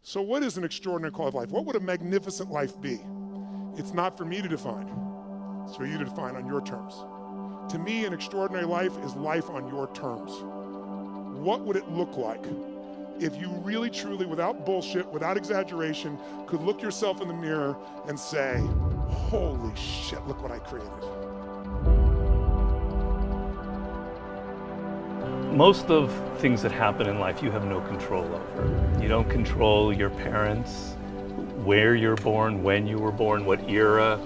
So what is an extraordinary quality of life? What would a magnificent life be? It's not for me to define. It's for you to define on your terms. To me, an extraordinary life is life on your terms. What would it look like if you really, truly, without bullshit, without exaggeration, could look yourself in the mirror and say, holy shit, look what I created. Most of things that happen in life you have no control over. You don't control your parents, where you're born, when you were born, what era,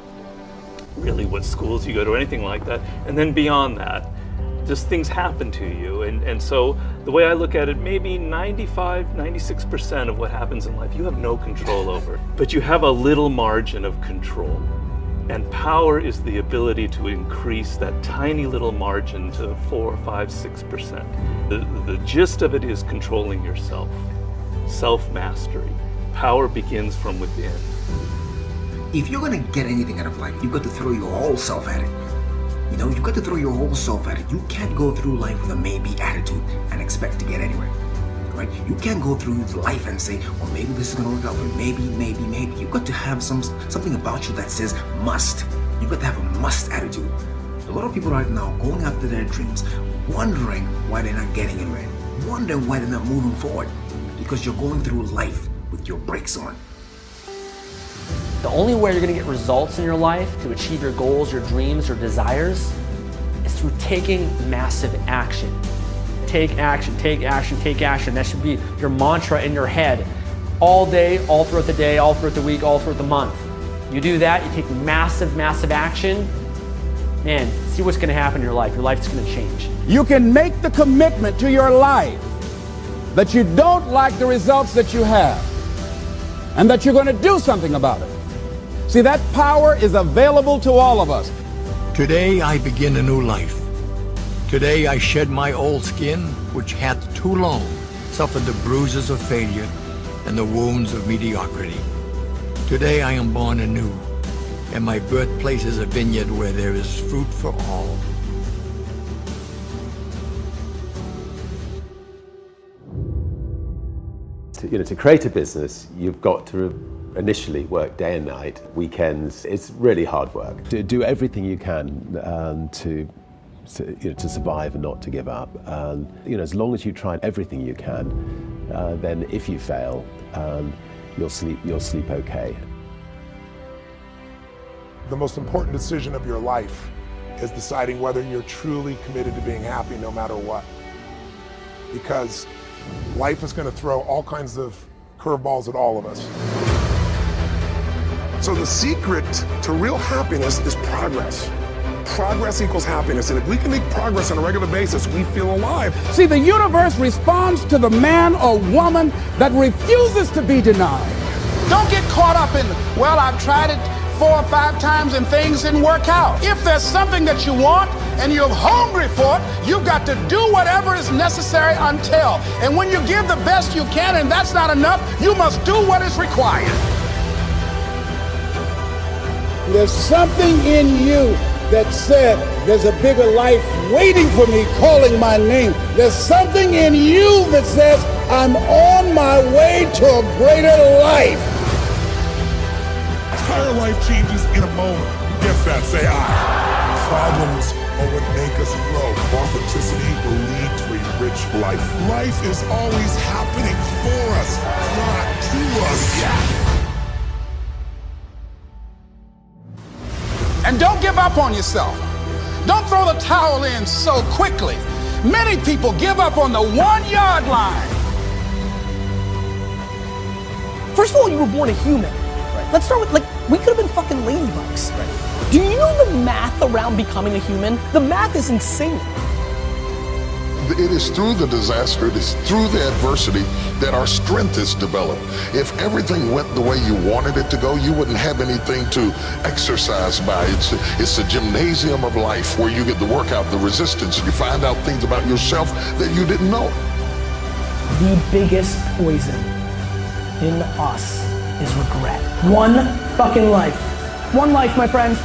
really what schools you go to, anything like that. And then beyond that, just things happen to you. And so the way I look at it, maybe 95, 96% of what happens in life you have no control over. But you have a little margin of control. And power is the ability to increase that tiny little margin to 4, 5, 6%. The gist of it is controlling yourself, self-mastery. Power begins from within. If you're gonna get anything out of life, you've got to throw your whole self at it. You know, you've got to throw your whole self at it. You can't go through life with a maybe attitude and expect to get anywhere. Right? You can't go through life and say, well, maybe this is gonna work out for me. Maybe. You've got to have something about you that says must. You've got to have a must attitude. A lot of people right now going after their dreams, wondering why they're not getting anywhere, wondering why they're not moving forward, because you're going through life with your brakes on. The only way you're gonna get results in your life to achieve your goals, your dreams, your desires is through taking massive action. Take action, take action, take action. That should be your mantra in your head all day, all throughout the day, all throughout the week, all throughout the month. You do that, you take massive, massive action, man, see what's gonna happen in your life. Your life's gonna change. You can make the commitment to your life that you don't like the results that you have and that you're gonna do something about it. See, that power is available to all of us. Today I begin a new life. Today I shed my old skin, which hath too long suffered the bruises of failure and the wounds of mediocrity. Today I am born anew, and my birthplace is a vineyard where there is fruit for all. To create a business, you've got to initially work day and night, weekends. It's really hard work. To do everything you can to survive and not to give up. As long as you try everything you can, then if you fail, you'll sleep okay. The most important decision of your life is deciding whether you're truly committed to being happy no matter what. Because life is going to throw all kinds of curveballs at all of us. So the secret to real happiness is progress. Progress equals happiness, and if we can make progress on a regular basis, we feel alive. See, the universe responds to the man or woman that refuses to be denied. Don't get caught up in, well, I've tried it 4 or 5 times and things didn't work out. If there's something that you want and you're hungry for it, you've got to do whatever is necessary until. And when you give the best you can and that's not enough, you must do what is required. There's something in you that said there's a bigger life waiting for me, calling my name. There's something in you that says I'm on my way to a greater life. Entire life changes in a moment. Who gets that? Say I. Problems are what make us grow. Authenticity will lead to a rich life. Life is always happening for us, not to us. And don't give up on yourself. Don't throw the towel in so quickly. Many people give up on the 1-yard line. First of all, you were born a human. Right. Let's start with, we could have been fucking ladybugs. Right. Do you know the math around becoming a human? The math is insane. It is through the disaster, it is through the adversity that our strength is developed. If everything went the way you wanted it to go, you wouldn't have anything to exercise by. It's a gymnasium of life where you get to work out the resistance. You find out things about yourself that you didn't know. The biggest poison in us is regret. One fucking life. One life, my friends.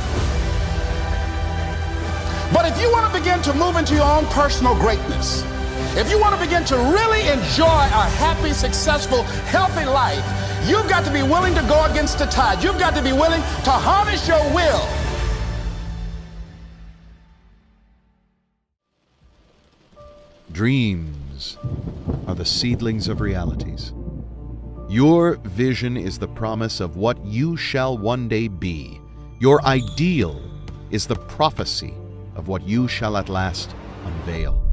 But if you want to begin to move into your own personal greatness, If you want to begin to really enjoy a happy, successful, healthy life, you've got to be willing to go against the tide. You've got to be willing to harness your will. Dreams are the seedlings of realities. Your vision is the promise of what you shall one day be. Your ideal is the prophecy of what you shall at last unveil.